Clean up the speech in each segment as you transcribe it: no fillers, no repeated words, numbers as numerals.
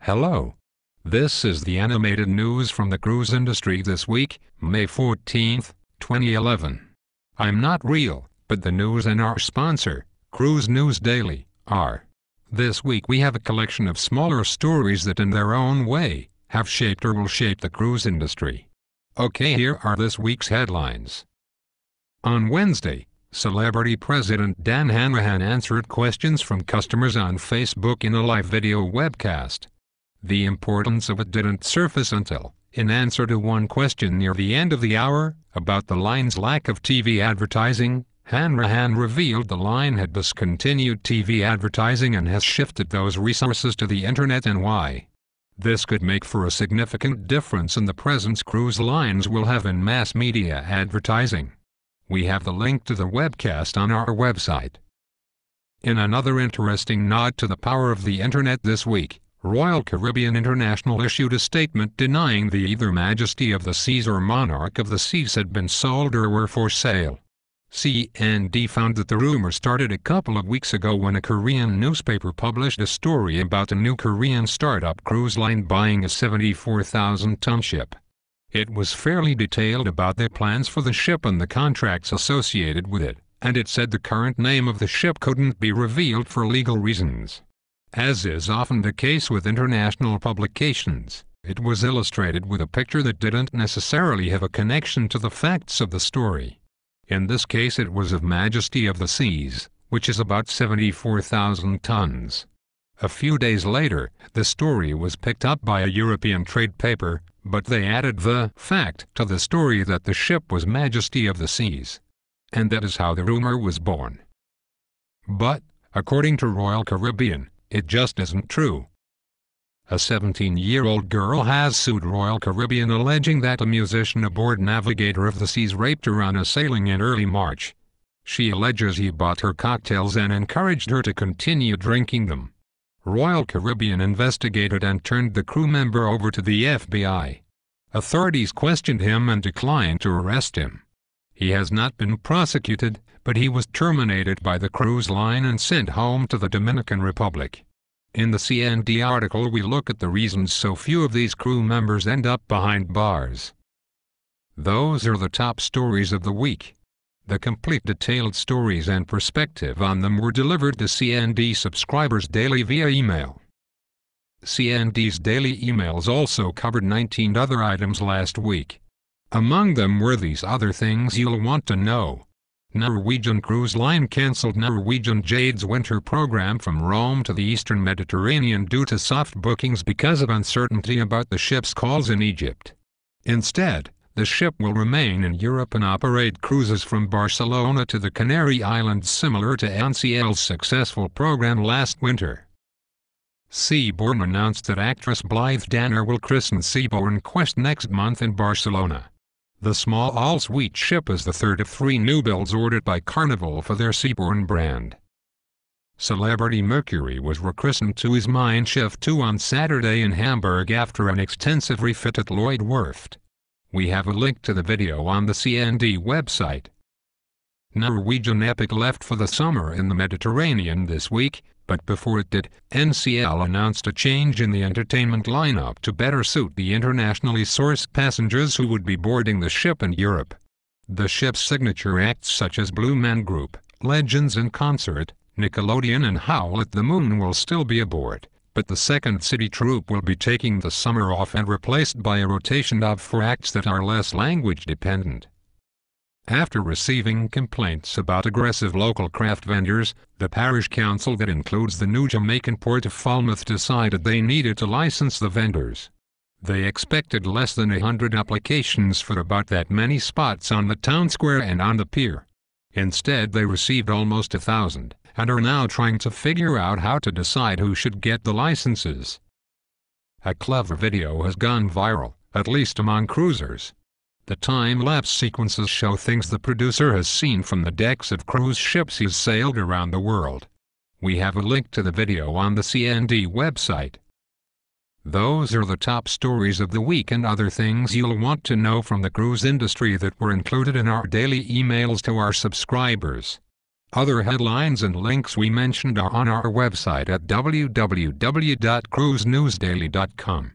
Hello. This is the animated news from the cruise industry this week, May 14, 2011. I'm not real, but the news and our sponsor, Cruise News Daily, are. This week we have a collection of smaller stories that in their own way, have shaped or will shape the cruise industry. Okay, here are this week's headlines. On Wednesday, Celebrity President Dan Hanrahan answered questions from customers on Facebook in a live video webcast. The importance of it didn't surface until, in answer to one question near the end of the hour, about the line's lack of TV advertising, Hanrahan revealed the line had discontinued TV advertising and has shifted those resources to the internet and why. This could make for a significant difference in the presence cruise lines will have in mass media advertising. We have the link to the webcast on our website. In another interesting nod to the power of the internet this week, Royal Caribbean International issued a statement denying the either Majesty of the Seas or Monarch of the Seas had been sold or were for sale. CND found that the rumor started a couple of weeks ago when a Korean newspaper published a story about a new Korean startup cruise line buying a 74,000-ton ship. It was fairly detailed about their plans for the ship and the contracts associated with it, and it said the current name of the ship couldn't be revealed for legal reasons. As is often the case with international publications, it was illustrated with a picture that didn't necessarily have a connection to the facts of the story. In this case it was of Majesty of the Seas, which is about 74,000 tons. A few days later, the story was picked up by a European trade paper, but they added the fact to the story that the ship was Majesty of the Seas. And that is how the rumor was born. But, according to Royal Caribbean, it just isn't true. A 17-year-old girl has sued Royal Caribbean alleging that a musician aboard Navigator of the Seas raped her on a sailing in early March. She alleges he bought her cocktails and encouraged her to continue drinking them. Royal Caribbean investigated and turned the crew member over to the FBI. Authorities questioned him and declined to arrest him. He has not been prosecuted, but he was terminated by the cruise line and sent home to the Dominican Republic. In the CND article we look at the reasons so few of these crew members end up behind bars. Those are the top stories of the week. The complete detailed stories and perspective on them were delivered to CND subscribers daily via email. CND's daily emails also covered 19 other items last week. Among them were these other things you'll want to know. Norwegian Cruise Line cancelled Norwegian Jade's winter program from Rome to the eastern Mediterranean due to soft bookings because of uncertainty about the ship's calls in Egypt. Instead, the ship will remain in Europe and operate cruises from Barcelona to the Canary Islands similar to NCL's successful program last winter. Seabourn announced that actress Blythe Danner will christen Seabourn Quest next month in Barcelona. The small all-suite ship is the third of 3 new builds ordered by Carnival for their Seabourn brand. Celebrity Mercury was rechristened to his Mein Schiff 2 on Saturday in Hamburg after an extensive refit at Lloyd Werft. We have a link to the video on the CND website. Norwegian Epic left for the summer in the Mediterranean this week, but before it did, NCL announced a change in the entertainment lineup to better suit the internationally sourced passengers who would be boarding the ship in Europe. The ship's signature acts such as Blue Man Group, Legends in Concert, Nickelodeon and Howl at the Moon will still be aboard, but the Second City Troupe will be taking the summer off and replaced by a rotation of 4 acts that are less language-dependent. After receiving complaints about aggressive local craft vendors, the parish council that includes the new Jamaican port of Falmouth decided they needed to license the vendors. They expected less than 100 applications for about that many spots on the town square and on the pier. Instead they received almost 1,000, and are now trying to figure out how to decide who should get the licenses. A clever video has gone viral, at least among cruisers. The time-lapse sequences show things the producer has seen from the decks of cruise ships he's sailed around the world. We have a link to the video on the CND website. Those are the top stories of the week and other things you'll want to know from the cruise industry that were included in our daily emails to our subscribers. Other headlines and links we mentioned are on our website at www.cruisenewsdaily.com.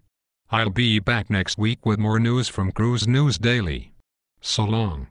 I'll be back next week with more news from Cruise News Daily. So long.